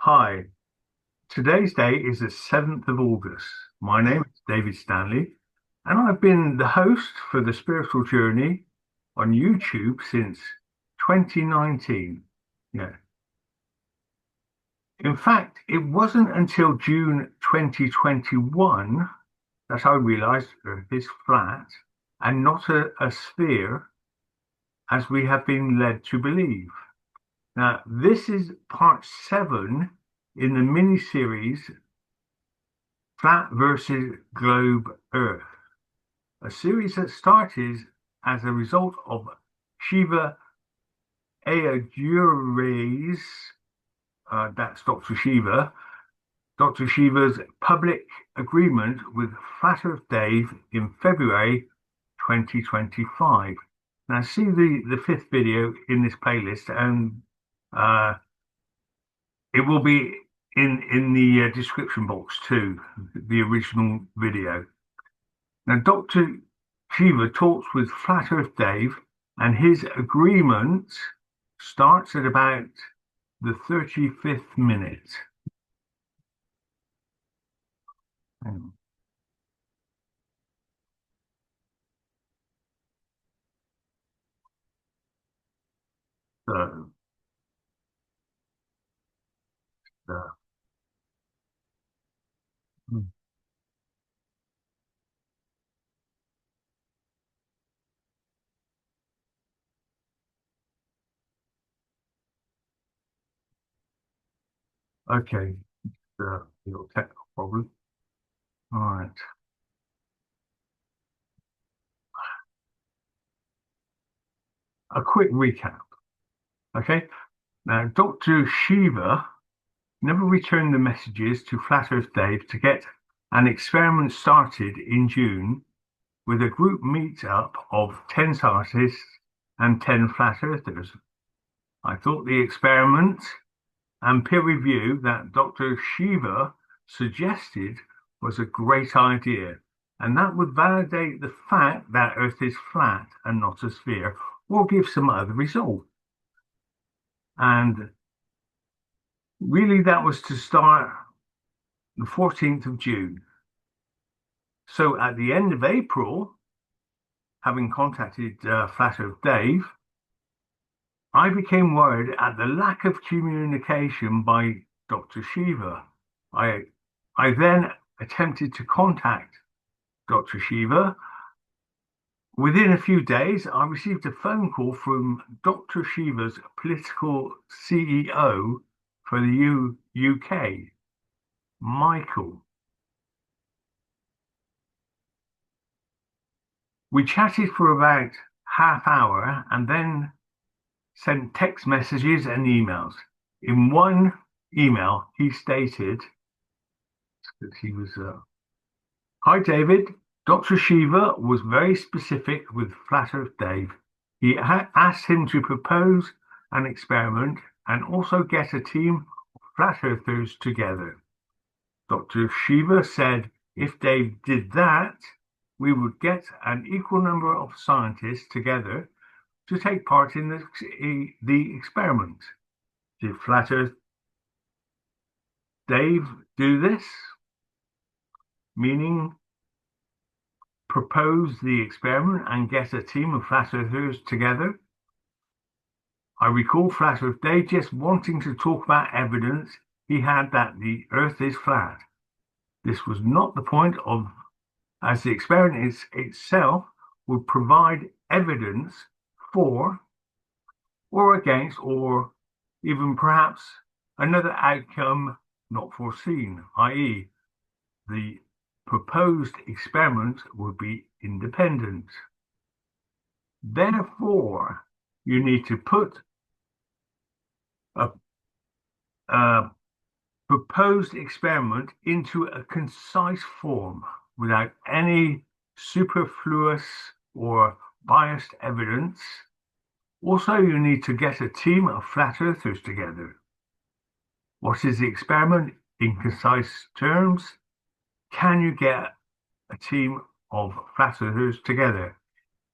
Hi, today's day is the 7th of August. My name is David Stanley, and I've been the host for the Spiritual Journey on YouTube since 2019. Yeah. In fact, it wasn't until June 2021 that I realized Earth is flat and not a sphere as we have been led to believe. Now, this is part 7 in the mini-series Flat versus Globe Earth, a series that started as a result of Shiva Ayyadurais, that's Dr. Shiva's public agreement with Flat Earth Dave in February 2025. Now, see the fifth video in this playlist, and uh, it will be in the description box too, the original video. Now, Dr. Shiva talks with Flat Earth Dave, and his agreement starts at about the 35th minute. Hang on. So, uh, hmm, okay, little technical problem. All right, a quick recap. Okay, now Dr. Shiva never returned the messages to Flat Earth Dave to get an experiment started in June with a group meetup of 10 scientists and 10 flat earthers. I thought the experiment and peer review that Dr. Shiva suggested was a great idea, and that would validate the fact that Earth is flat and not a sphere, or give some other result. And really, that was to start the 14th of June. So at the end of April, having contacted Flat Earth Dave, I became worried at the lack of communication by Dr. Shiva. I, I then attempted to contact Dr. Shiva. Within a few days, I received a phone call from Dr. Shiva's political CEO for the UK, Michael. We chatted for about half hour and then sent text messages and emails. In one email, he stated that he was, Hi David, Dr. Shiva was very specific with Flat Earth Dave. He asked him to propose an experiment and also get a team of Flat Earthers together. Dr. Shiva said if Dave did that, we would get an equal number of scientists together to take part in the experiment. Did Flat Earth Dave do this? Meaning propose the experiment and get a team of flat earthers together? I recall Flat Earth Dave just wanting to talk about evidence he had that the Earth is flat. This was not the point of, as the experiment itself would provide evidence for or against, or even perhaps another outcome not foreseen, i.e., the proposed experiment would be independent. Therefore, you need to put a, a proposed experiment into a concise form without any superfluous or biased evidence. Also, you need to get a team of flat earthers together. What is the experiment in concise terms? Can you get a team of flat earthers together?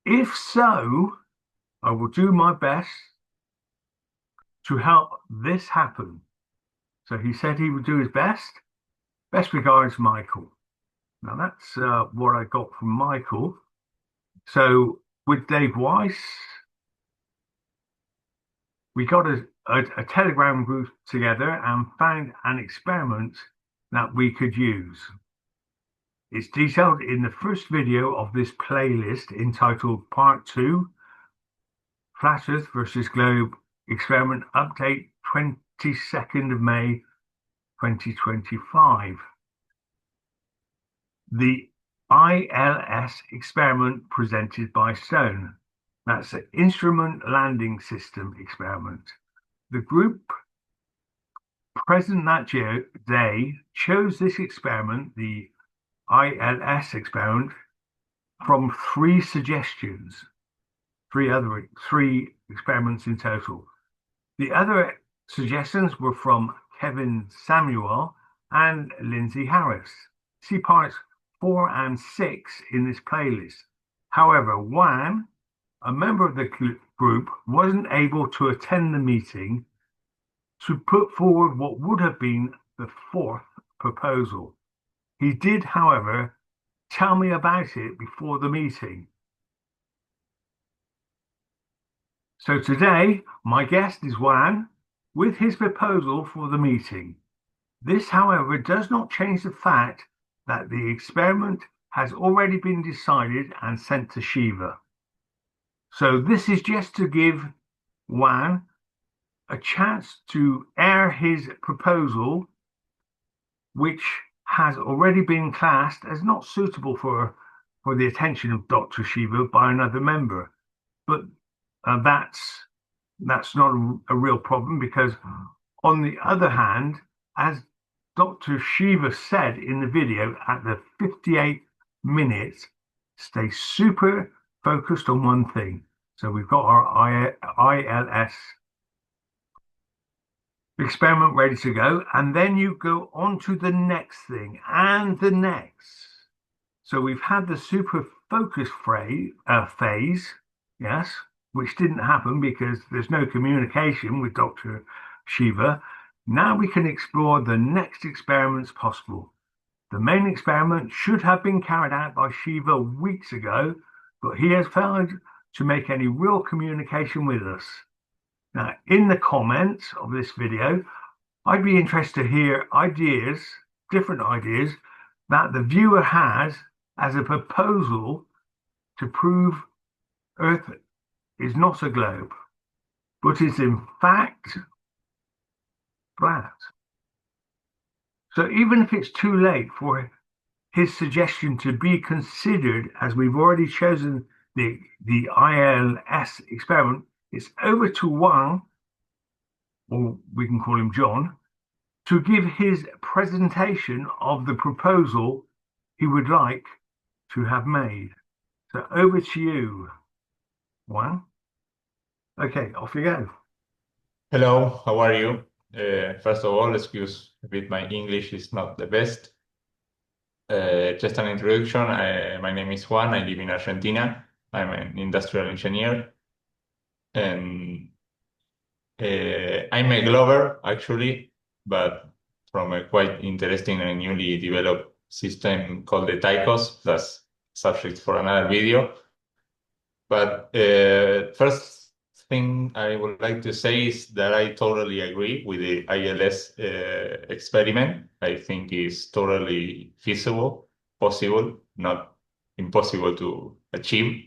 If so, I will do my best to help this happen. So he said he would do his best. Best regards, Michael. Now that's what I got from Michael. So with Dave Weiss, we got a Telegram group together and found an experiment that we could use. It's detailed in the first video of this playlist entitled Part 2, Flat Earth versus Globe Experiment Update 22nd of May 2025. The ILS experiment presented by Stone. That's the Instrument Landing System experiment. The group present that day chose this experiment, the ILS experiment, from three suggestions, three experiments in total. The other suggestions were from Kevin Samuel and Lindsay Harris. See parts 4 and 6 in this playlist. However, Juan, a member of the group, wasn't able to attend the meeting to put forward what would have been the fourth proposal. He did, however, tell me about it before the meeting. So today, my guest is Juan with his proposal for the meeting. This, however, does not change the fact that the experiment has already been decided and sent to Shiva. So this is just to give Juan a chance to air his proposal, which has already been classed as not suitable for the attention of Dr. Shiva by another member. But that's not a real problem, because on the other hand, as Dr. Shiva said in the video at the 58 minutes, stay super focused on one thing. So we've got our ILS experiment ready to go, and then you go on to the next thing and the next. So we've had the super focus phase, yes, which didn't happen because there's no communication with Dr. Shiva. Now we can explore the next experiments possible. The main experiment should have been carried out by Shiva weeks ago, but he has failed to make any real communication with us. Now, in the comments of this video, I'd be interested to hear ideas, different ideas, that the viewer has as a proposal to prove Earth is not a globe, but is in fact flat. So even if it's too late for his suggestion to be considered, as we've already chosen the ILS experiment, it's over to Juan, or we can call him John, to give his presentation of the proposal he would like to have made. So over to you, Juan. Okay, off you go. Hello, how are you? First of all, excuse a bit, my English is not the best. Just an introduction. My name is Juan. I live in Argentina. I'm an industrial engineer. And I'm a Glover, actually, but from a quite interesting and newly developed system called the Taikos. That's subject for another video. But first thing I would like to say is that I totally agree with the ILS experiment. I think it's totally feasible, possible, not impossible to achieve.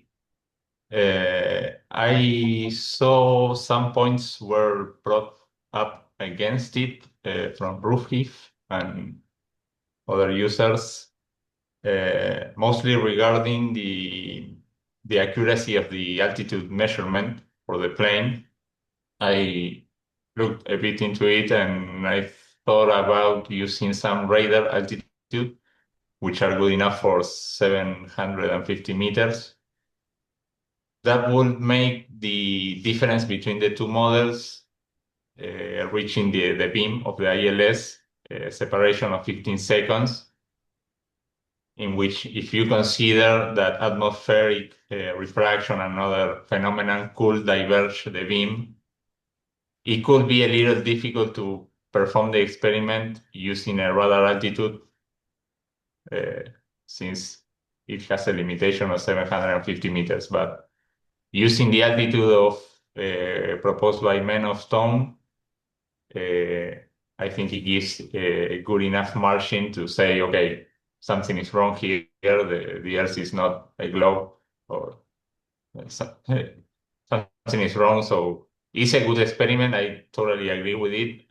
I saw some points were brought up against it from Rufif and other users, mostly regarding the accuracy of the altitude measurement for the plane. I looked a bit into it and I thought about using some radar altitude, which are good enough for 750 meters. That would make the difference between the two models reaching the beam of the ILS separation of 15 seconds, in which if you consider that atmospheric refraction and other phenomena could diverge the beam, it could be a little difficult to perform the experiment using a radar altitude, since it has a limitation of 750 meters. But using the altitude of proposed by Men of Stone, I think it gives a good enough margin to say, okay, something is wrong here. The Earth is not a globe, or something is wrong. So it's a good experiment. I totally agree with it.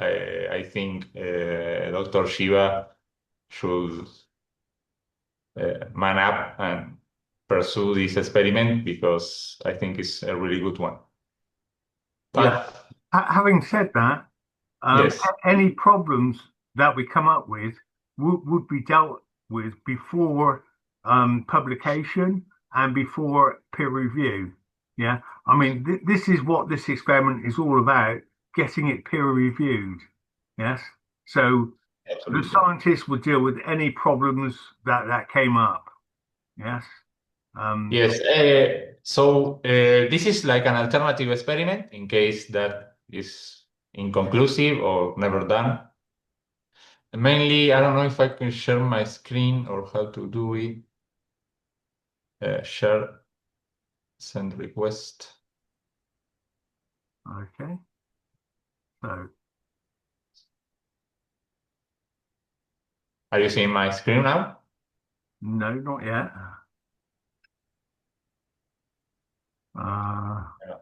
I think Dr. Shiva should man up and pursue this experiment, because I think it's a really good one. Yeah. But Having said that, yes, any problems that we come up with would be dealt with before publication and before peer review. Yeah, I mean, this is what this experiment is all about, getting it peer reviewed. Yes, so the absolutely. scientists would deal with any problems that came up. Yes. Um, Yes. This is like an alternative experiment in case that is inconclusive or never done. Mainly, I don't know if I can share my screen or how to do it. Share, send request. okay. So Are you seeing my screen now? no, not yet. Uh, Yeah.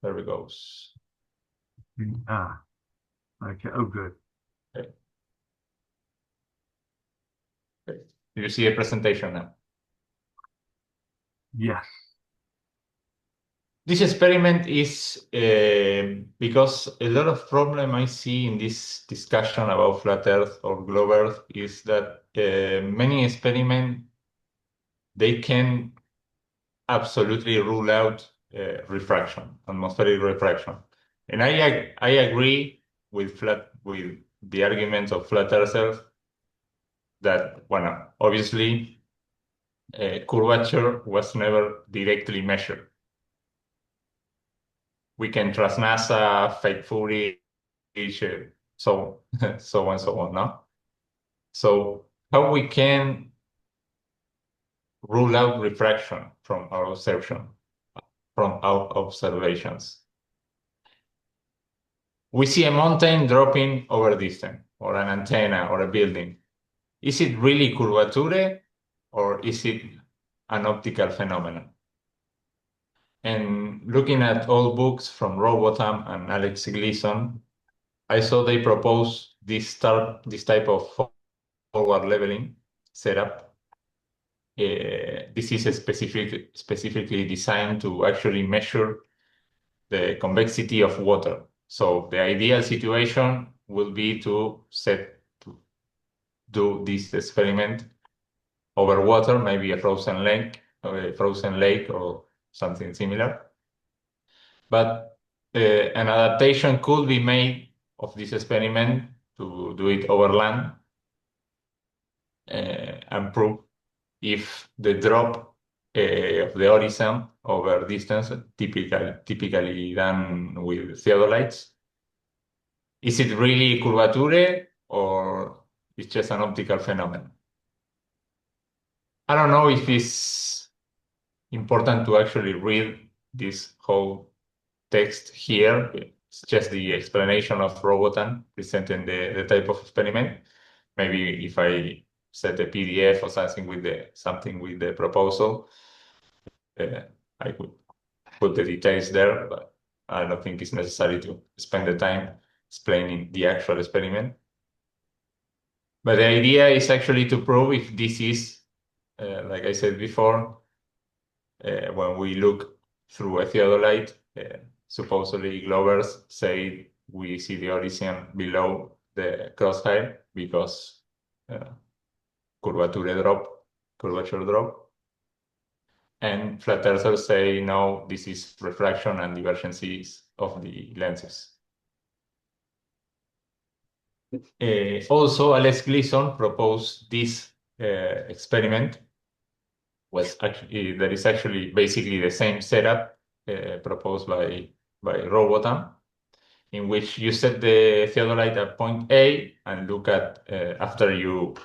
There we goes. ah, okay. Oh, good. Okay. Okay. Do you see a presentation now? Yes. This experiment is because a lot of problem I see in this discussion about flat Earth or globe Earth is that many experiments, they can absolutely rule out refraction, atmospheric refraction, and I agree with the arguments of flat earthers that, well, obviously curvature was never directly measured. We can trust NASA, fake footage, so so and so on. No, so how we can rule out refraction from our observation, from our observations? We see a mountain dropping over distance, or an antenna, or a building. Is it really curvature, or is it an optical phenomenon? And looking at old books from Robotham and Alex Gleason, I saw they propose this type of forward leveling setup. This is specifically designed to actually measure the convexity of water. So the ideal situation will be to do this experiment over water, maybe a frozen lake or something similar. But an adaptation could be made of this experiment to do it over land, and prove if the drop of the horizon over distance, typically done with theodolites, is it really curvature, or it's just an optical phenomenon? I don't know if it's important to actually read this whole text here. It's just the explanation of Robotan presenting the type of experiment. Maybe if I set a PDF or something with the proposal, uh, I could put the details there, but I don't think it's necessary to spend the time explaining the actual experiment. But the idea is actually to prove if this is, like I said before, when we look through a theodolite, supposedly Glovers say we see the horizon below the crosshair because uh, curvature drop. And flat earthers say no, this is refraction and divergences of the lenses. Also, Alex Gleason proposed this experiment. There is actually basically the same setup proposed by Robotham. in which you set the theodolite at point A and look at after you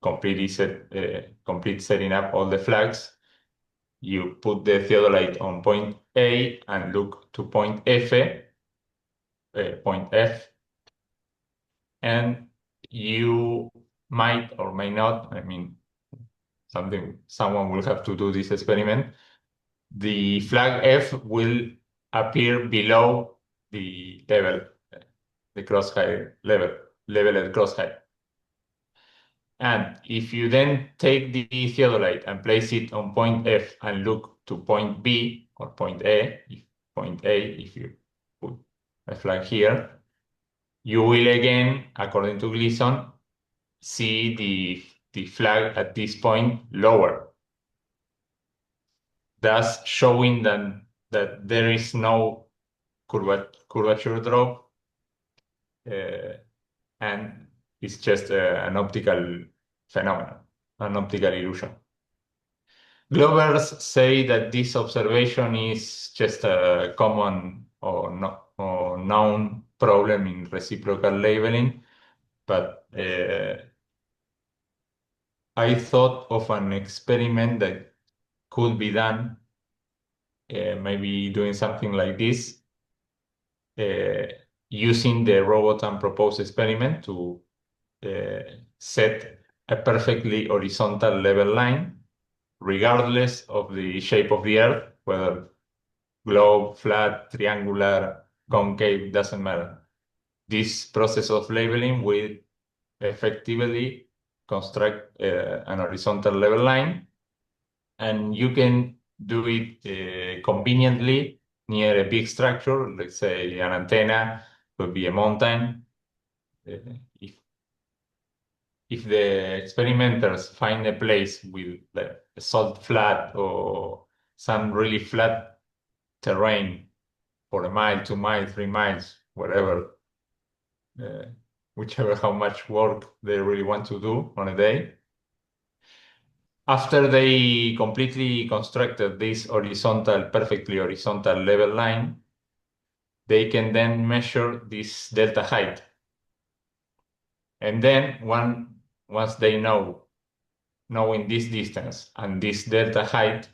complete setting up all the flags, you put the theodolite on point A and look to point F, and you might or may not, I mean, someone will have to do this experiment. The flag F will appear below the level, the crosshair level at crosshair. And if you then take the theodolite and place it on point F and look to point B or point A, if you put a flag here, you will again, according to Gleason, see the flag at this point lower, thus showing that there is no curvature drop, and it's just an optical phenomenon, an optical illusion. Glovers say that this observation is just a common or known problem in reciprocal labeling, but I thought of an experiment that could be done, maybe doing something like this, using the robot and propose experiment to set a perfectly horizontal level line, regardless of the shape of the Earth, whether globe, flat, triangular, concave, doesn't matter. This process of labeling will effectively construct an horizontal level line, and you can do it conveniently near a big structure, let's say an antenna, could be a mountain. If the experimenters find a place with like a salt flat or some really flat terrain for a mile, 2 miles, 3 miles, whatever, whichever how much work they really want to do on a day. After they completely constructed this perfectly horizontal level line, they can then measure this delta height. And then once they knowing this distance and this delta height,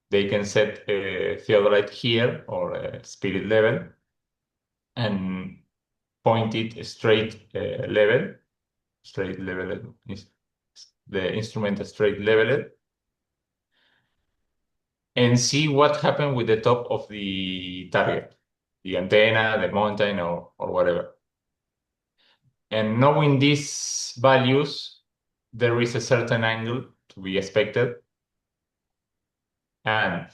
they can set a theodolite here or a spirit level and point it straight level is the instrument straight leveled, and see what happened with the top of the target, the antenna, the mountain, or whatever. And knowing these values, there is a certain angle to be expected. And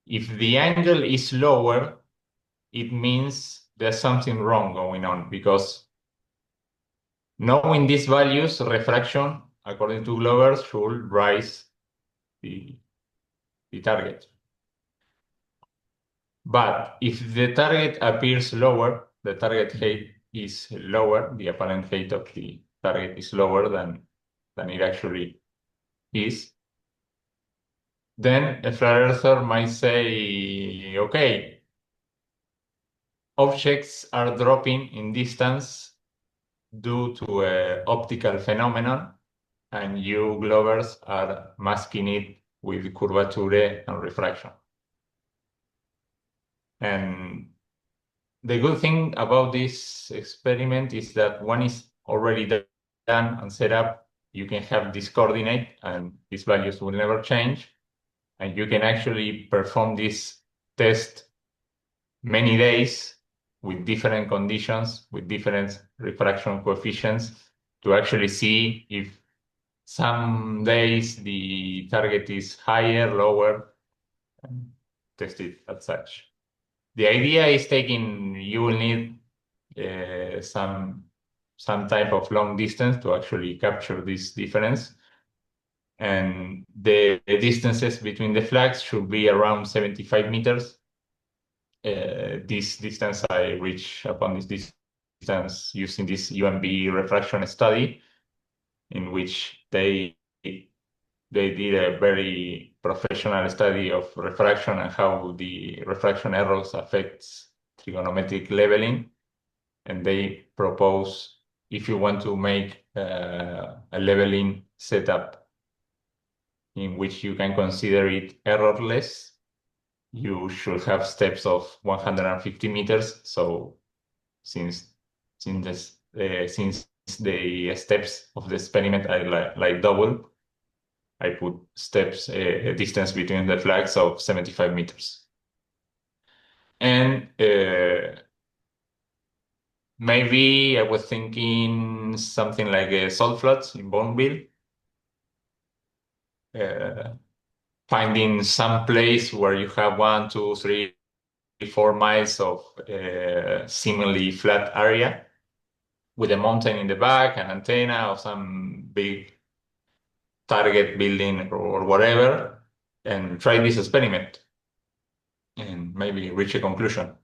if the angle is lower, it means there's something wrong going on, because knowing these values, refraction, according to Glover, should rise the target. But if the target appears lower, the target height is lower, the apparent height of the target is lower than it actually is, then a flat earther might say, okay, objects are dropping in distance due to an optical phenomenon, and you Glovers are masking it with curvature and refraction. And the good thing about this experiment is that one is already done and set up. You can have this coordinate and these values will never change. And you can actually perform this test many days with different conditions, with different refraction coefficients, to actually see if some days the target is higher, lower, and test it as such. The idea is you will need some type of long distance to actually capture this difference. And the distances between the flags should be around 75 meters. This distance I reach upon this distance using this UMB refraction study, in which they did a very professional study of refraction and how the refraction errors affects trigonometric leveling, and they propose if you want to make a leveling setup in which you can consider it errorless, you should have steps of 150 meters. So since since the steps of the experiment are like double, I put steps a distance between the flags of 75 meters. And maybe I was thinking something like a salt flats in Bonneville, finding some place where you have 1, 2, 3, 4 miles of seemingly flat area with a mountain in the back, an antenna or some big target building or whatever, and try this experiment and maybe reach a conclusion.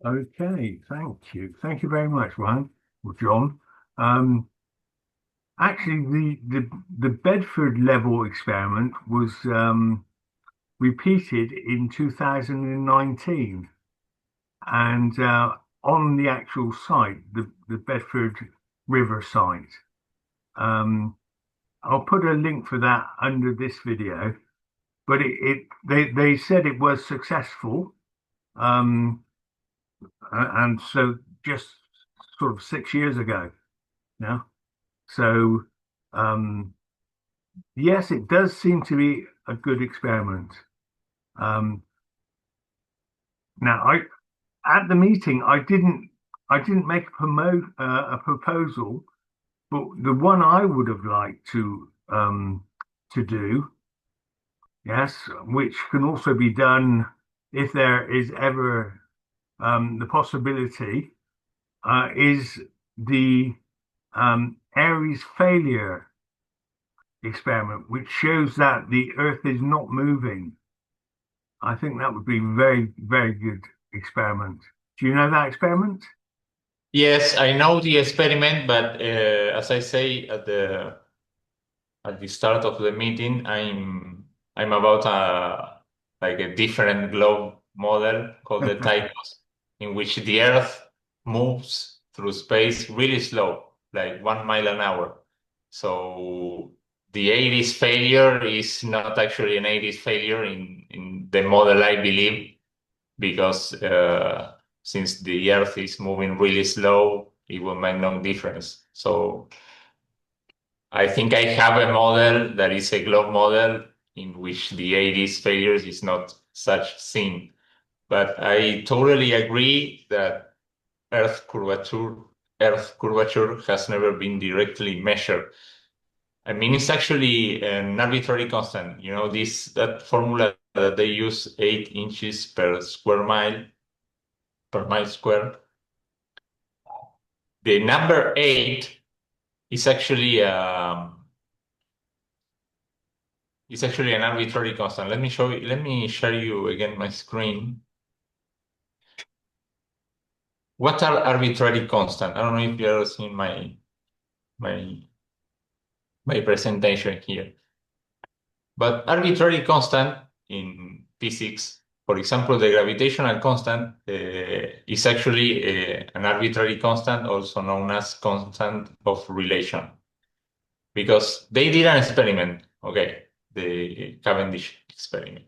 Okay, thank you. Thank you very much, Juan or John. Actually, the Bedford level experiment was repeated in 2019, and on the actual site, the Bedford River site. I'll put a link for that under this video, but they said it was successful. And so just sort of 6 years ago now. So yes, it does seem to be a good experiment. Um, now, I at the meeting, I didn't make a proposal, but the one I would have liked to do, yes, which can also be done if there is ever the possibility, is the Aries failure experiment, which shows that the Earth is not moving. I think that would be very, very good experiment. Do you know that experiment? Yes, I know the experiment, but as I say at the start of the meeting, I'm about a different globe model called the Tychus, in which the Earth moves through space really slow, like 1 mile an hour. So the 80s failure is not actually an 80s failure in the model I believe, because since the Earth is moving really slow, it will make no difference. So I think I have a model that is a globe model in which the 80s failures is not such thing. But I totally agree that Earth curvature has never been directly measured. I mean, it's actually an arbitrary constant. You know, that formula that they use, 8 inches per square mile, per mile square. The number 8 is actually it's actually an arbitrary constant. Let me show you. Let me share you again my screen. What are arbitrary constant? I don't know if you're seeing my my presentation here. But arbitrary constant in physics, for example, the gravitational constant is actually an arbitrary constant, also known as constant of relation, because they did an experiment. Okay, the Cavendish experiment.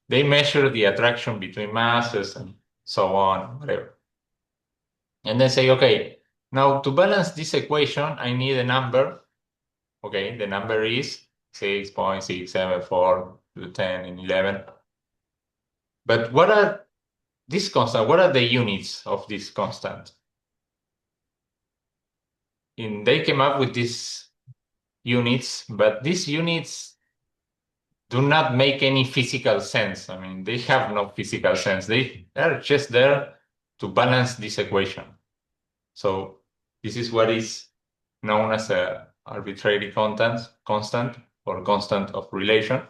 They measure the attraction between masses and so on, whatever. And then say, okay, now to balance this equation, I need a number. Okay, the number is 6.674 to 10 and 11. But what are this constant? What are the units of this constant? And they came up with these units, but these units do not make any physical sense. I mean, they have no physical sense. They are just there to balance this equation. So this is what is known as a arbitrary constant or constant of relation.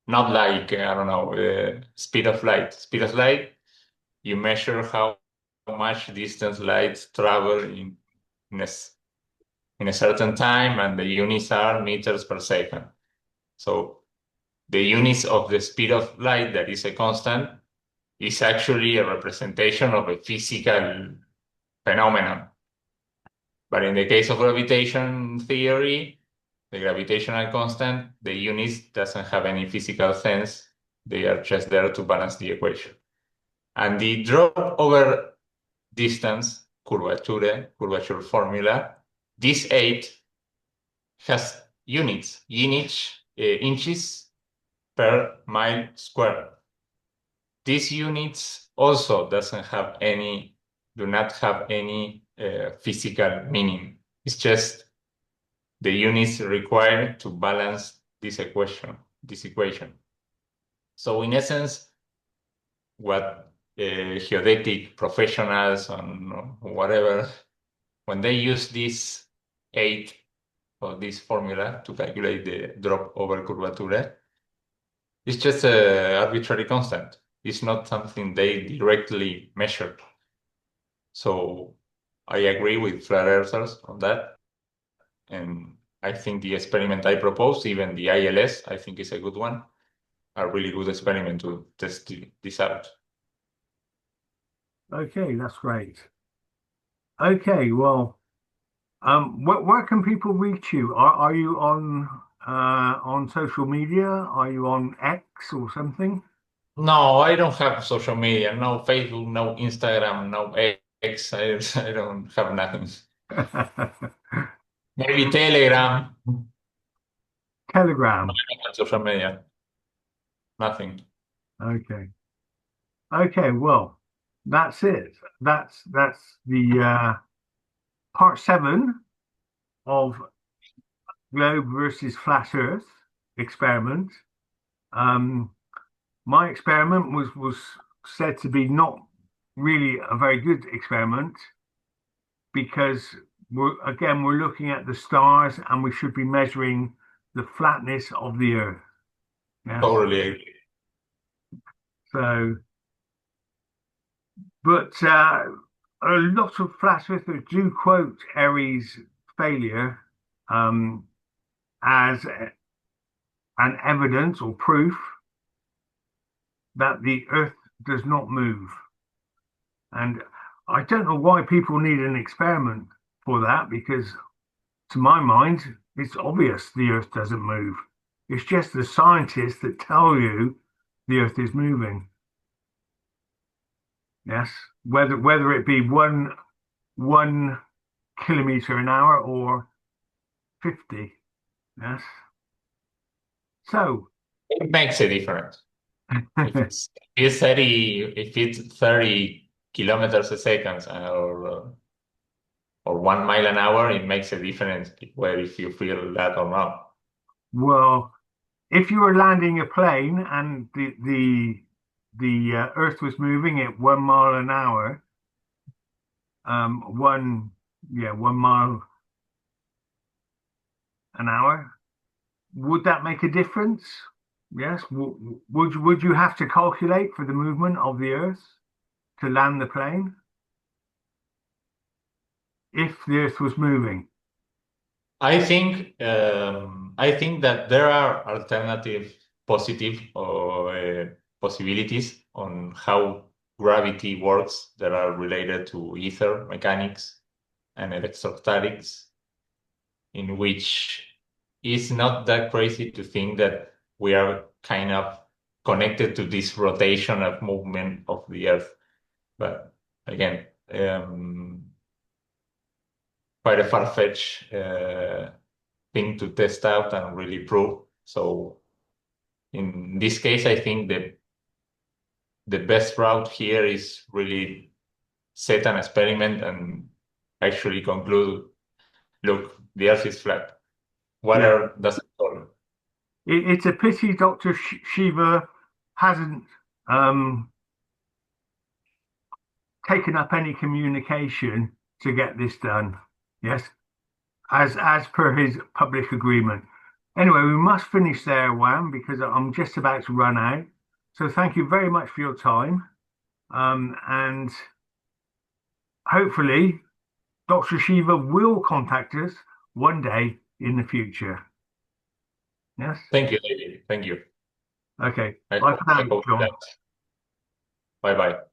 Not like, I don't know, speed of light. Speed of light, you measure how much distance light travel in a certain time, and the units are meters per second. So the units of the speed of light, that is a constant, is actually a representation of a physical phenomenon. But in the case of gravitation theory, the gravitational constant, the units doesn't have any physical sense. They are just there to balance the equation. And the drop over distance, curvature formula, this 8 has units, inches per mile squared. These units also do not have any physical meaning. It's just the units required to balance this equation. So in essence, what geodetic professionals on whatever, when they use this 8 or this formula to calculate the drop over curvature, it's just an arbitrary constant. It's not something they directly measured. So I agree with flat earthers on that. And I think the experiment I proposed, even the ILS, I think is a good one, a really good experiment to test this out. Okay, that's great. Okay, well, where can people reach you? Are you on social media? Are you on X or something? No, I don't have social media. No Facebook, no Instagram, no X. I don't have nothing. Maybe Telegram. Telegram. Social media. Nothing. Okay. Okay, well, that's it. That's the part 7 of globe versus flat Earth experiment. Um, my experiment was said to be not really a very good experiment because we're looking at the stars and we should be measuring the flatness of the Earth. Yes. Totally agree. So, but a lot of flat earthers do quote Airy's failure as an evidence or proof that the Earth does not move. And I don't know why people need an experiment for that, because to my mind, it's obvious the Earth doesn't move. It's just the scientists that tell you the Earth is moving. Yes, whether it be one kilometer an hour or 50. Yes. So It makes a difference. If it's 30 kilometers a second or 1 mile an hour, it makes a difference where if you feel that or not. well, if you were landing a plane and the Earth was moving at 1 mile an hour, 1 mile an hour, would that make a difference? Yes. Would you have to calculate for the movement of the Earth to land the plane if the Earth was moving? I think that there are alternative positive or possibilities on how gravity works that are related to ether mechanics and electrostatics, in which it's not that crazy to think that we are kind of connected to this rotation of movement of the Earth. But again, quite a far-fetched thing to test out and really prove. So in this case, I think the best route here is really set an experiment and actually conclude, look, the Earth is flat. Yeah. Water doesn't fall. It's a pity Dr. Shiva hasn't taken up any communication to get this done. Yes, as per his public agreement. Anyway, we must finish there, Juan, because I'm just about to run out. So thank you very much for your time. And hopefully Dr. Shiva will contact us one day in the future. Yes. Thank you, David. Thank you. Okay. I Bye hope, for I now, hope John. that Bye bye.